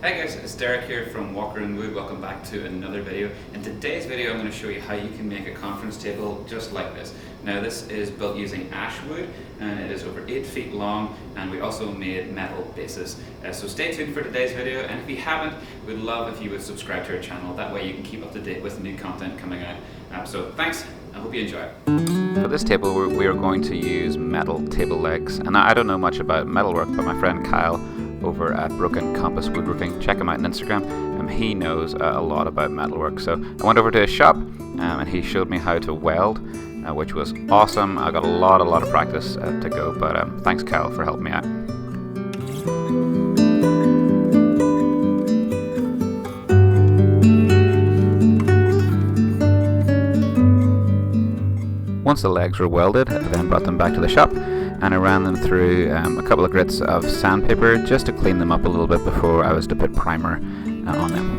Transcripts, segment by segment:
Hi guys, it's Derek here from Walker and Wood. Welcome back to another video. In today's video I'm going to show you how you can make a conference table just like this. Now this is built using ash wood and it is over 8 feet long, and we also made metal bases. So stay tuned for today's video, and if you haven't, we'd love if you would subscribe to our channel. That way you can keep up to date with new content coming out. So thanks, I hope you enjoy it. For this table we are going to use metal table legs, and I don't know much about metalwork, but my friend Kyle over at Broken Compass Woodworking, check him out on Instagram. He knows a lot about metalwork, so I went over to his shop and he showed me how to weld, which was awesome. I got a lot of practice to go, but thanks Kyle for helping me out. Once the legs were welded, I then brought them back to the shop and I ran them through a couple of grits of sandpaper just to clean them up a little bit before I was to put primer on them.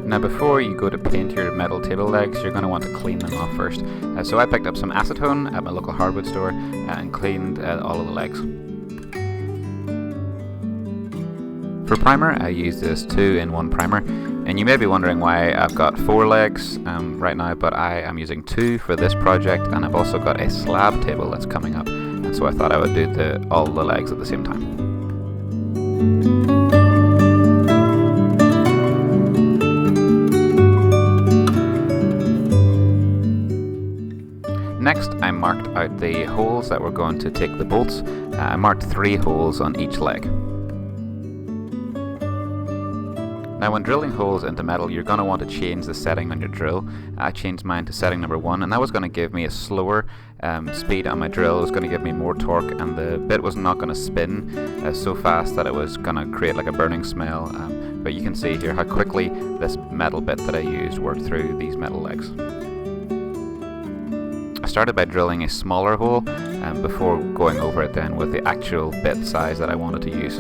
Now before you go to paint your metal table legs, you're going to want to clean them off first. So I picked up some acetone at my local hardwood store and cleaned all of the legs. For primer, I use this 2-in-1 primer, and you may be wondering why I've got 4 legs right now, but I am using 2 for this project, and I've also got a slab table that's coming up, and so I thought I would do all the legs at the same time. Next, I marked out the holes that were going to take the bolts. I marked 3 holes on each leg. Now when drilling holes into metal, you're going to want to change the setting on your drill. I changed mine to setting number 1, and that was going to give me a slower speed on my drill. It was going to give me more torque, and the bit was not going to spin so fast that it was going to create like a burning smell. But you can see here how quickly this metal bit that I used worked through these metal legs. I started by drilling a smaller hole before going over it then with the actual bit size that I wanted to use.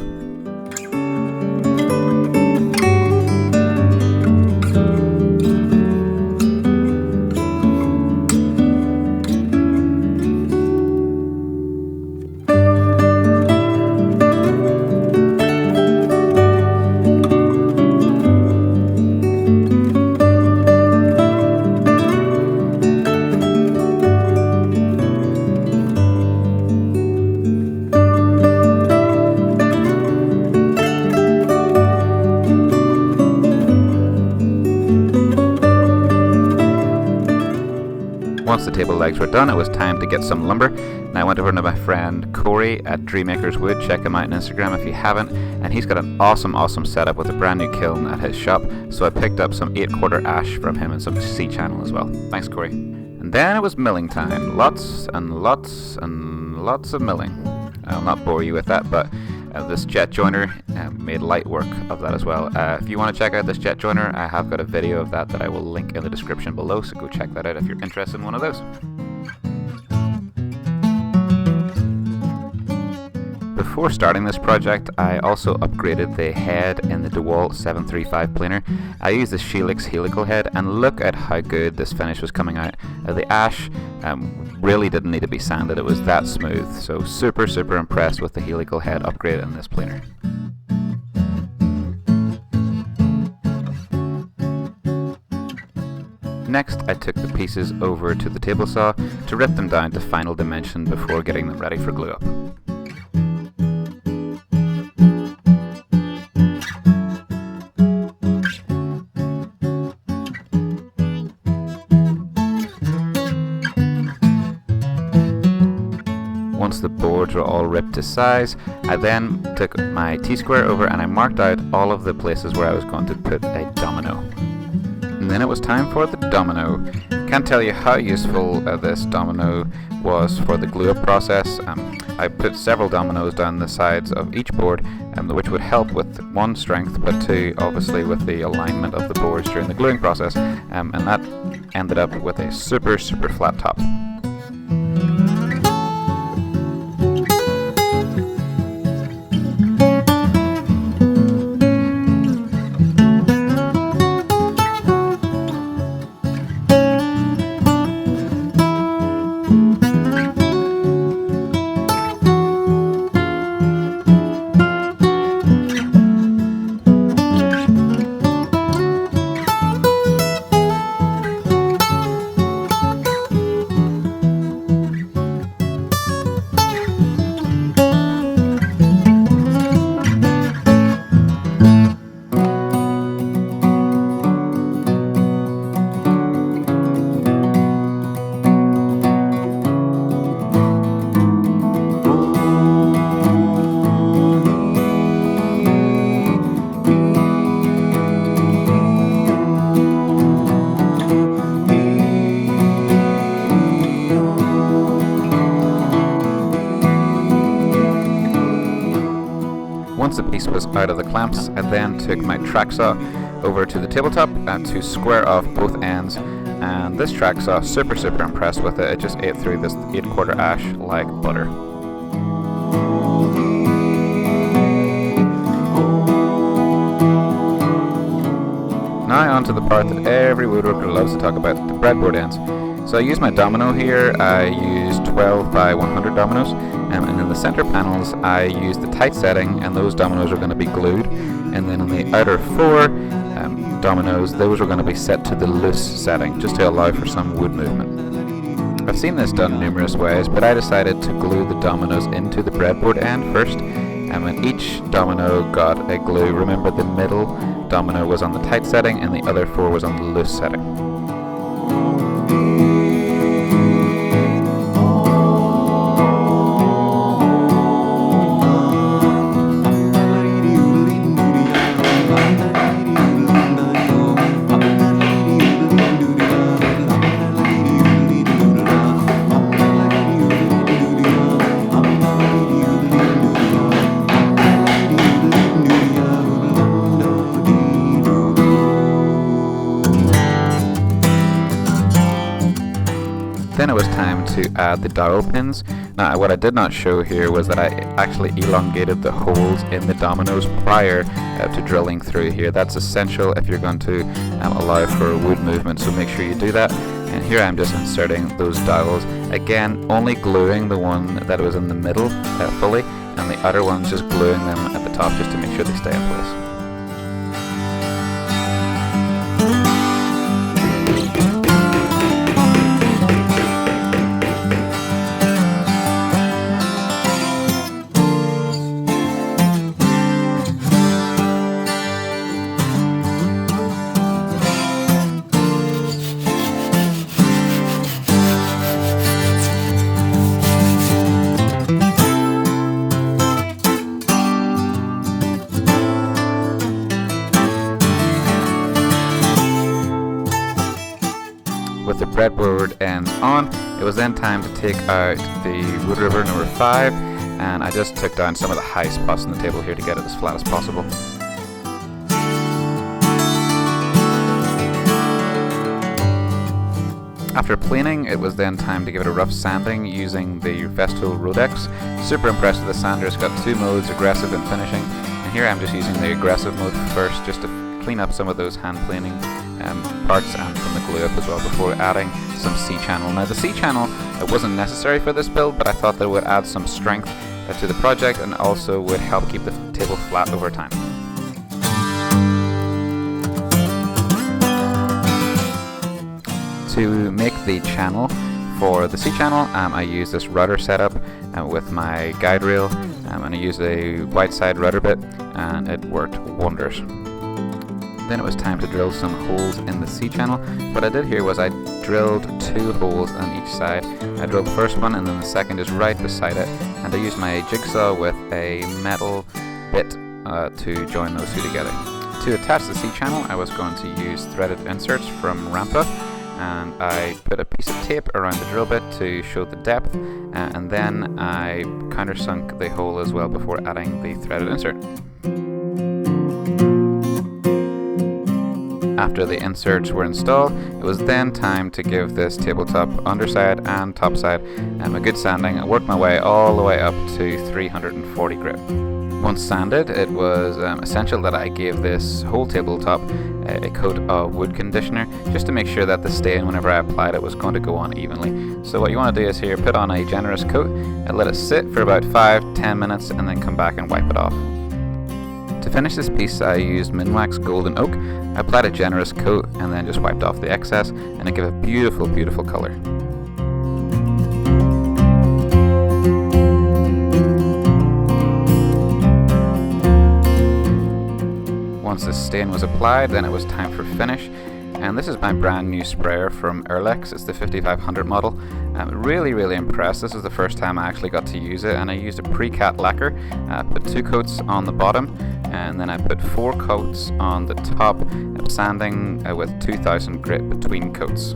Once the table legs were done, it was time to get some lumber. And I went over to my friend Corey at Dreammakers Wood. Check him out on Instagram if you haven't. And he's got an awesome setup with a brand new kiln at his shop. So I picked up some 8-quarter ash from him and some C-channel as well. Thanks, Corey. And then it was milling time. Lots of milling. I'll not bore you with that, but this jet joiner made light work of that as well. If you want to check out this jet joiner, I have got a video of that I will link in the description below, so go check that out if you're interested in one of those. Before starting this project, I also upgraded the head in the DeWalt 735 planer. I used the Helix helical head, and look at how good this finish was coming out. The ash really didn't need to be sanded, it was that smooth, so super impressed with the helical head upgrade in this planer. Next, I took the pieces over to the table saw to rip them down to final dimension before getting them ready for glue up. Once the boards were all ripped to size, I then took my T-square over and I marked out all of the places where I was going to put a domino. And then it was time for the domino. Can't tell you how useful this domino was for the glue up process. I put several dominoes down the sides of each board, which would help with 1, strength, but 2, obviously with the alignment of the boards during the gluing process, and that ended up with a super flat top. Once the piece was out of the clamps, I then took my track saw over to the tabletop to square off both ends, and this track saw, super impressed with it. It just ate through this 8/4 ash like butter. Now on to the part that every woodworker loves to talk about, the breadboard ends. So I used my domino here. I used 12 by 100 dominoes, and in the center panels I used the tight setting, and those dominoes are going to be glued, and then in the outer 4 dominoes, those are going to be set to the loose setting, just to allow for some wood movement. I've seen this done numerous ways, but I decided to glue the dominoes into the breadboard end first, and each domino got a glue. Remember, the middle domino was on the tight setting and the other 4 was on the loose setting. Then it was time to add the dowel pins. Now what I did not show here was that I actually elongated the holes in the dominoes prior to drilling through here. That's essential if you're going to allow for wood movement, so make sure you do that. And here I'm just inserting those dowels. Again, only gluing the one that was in the middle fully, and the outer ones just gluing them at the top just to make sure they stay in place. With the breadboard ends on, it was then time to take out the wood river number 5, and I just took down some of the high spots on the table here to get it as flat as possible. After planing, it was then time to give it a rough sanding using the Vesto Rodex. Super impressed with the sander. It's got 2 modes, aggressive and finishing, and here I'm just using the aggressive mode first just to clean up some of those hand planing parts and from the glue up as well before adding some C-channel. Now the C-channel, it wasn't necessary for this build, but I thought that it would add some strength to the project and also would help keep the table flat over time. To make the channel for the C-channel, I used this router setup with my guide rail, and I used a white side router bit, and it worked wonders. Then it was time to drill some holes in the C-channel. What I did here was I drilled 2 holes on each side. I drilled the first one and then the second is right beside it, and I used my jigsaw with a metal bit to join those 2 together. To attach the C-channel, I was going to use threaded inserts from Rampa, and I put a piece of tape around the drill bit to show the depth, and then I countersunk the hole as well before adding the threaded insert. After the inserts were installed, it was then time to give this tabletop underside and topside a good sanding. I worked my way all the way up to 340 grit. Once sanded, it was essential that I gave this whole tabletop a coat of wood conditioner just to make sure that the stain, whenever I applied it, was going to go on evenly. So what you want to do is here, put on a generous coat and let it sit for about 5-10 minutes and then come back and wipe it off. To finish this piece, I used Minwax Golden Oak. I applied a generous coat and then just wiped off the excess, and it gave a beautiful, beautiful color. Once the stain was applied, then it was time for finish. And this is my brand new sprayer from Erlex. It's the 5500 model. I'm really impressed. This is the first time I actually got to use it, and I used a pre-cat lacquer. I put 2 coats on the bottom, and then I put 4 coats on the top, sanding with 2000 grit between coats.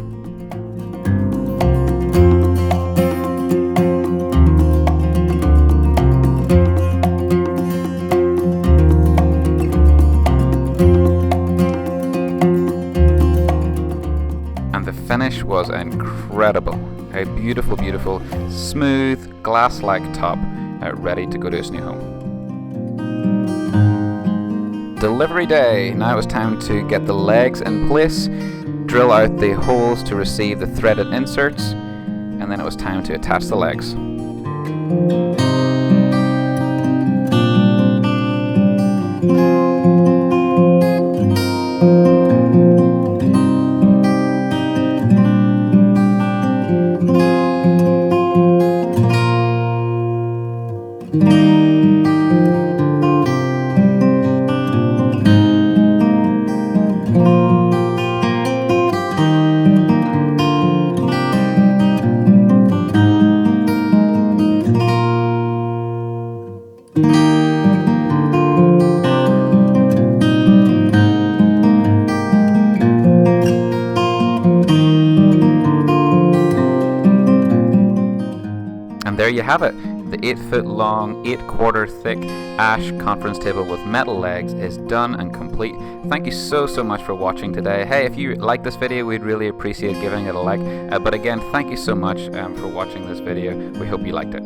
was incredible. A beautiful, beautiful, smooth, glass-like top, ready to go to its new home. Delivery day. Now it was time to get the legs in place, drill out the holes to receive the threaded inserts, and then it was time to attach the legs. And there you have it. The 8-foot long, 8-quarter thick ash conference table with metal legs is done and complete. Thank you so much for watching today. Hey, if you like this video, we'd really appreciate giving it a like. But again, thank you so much for watching this video. We hope you liked it.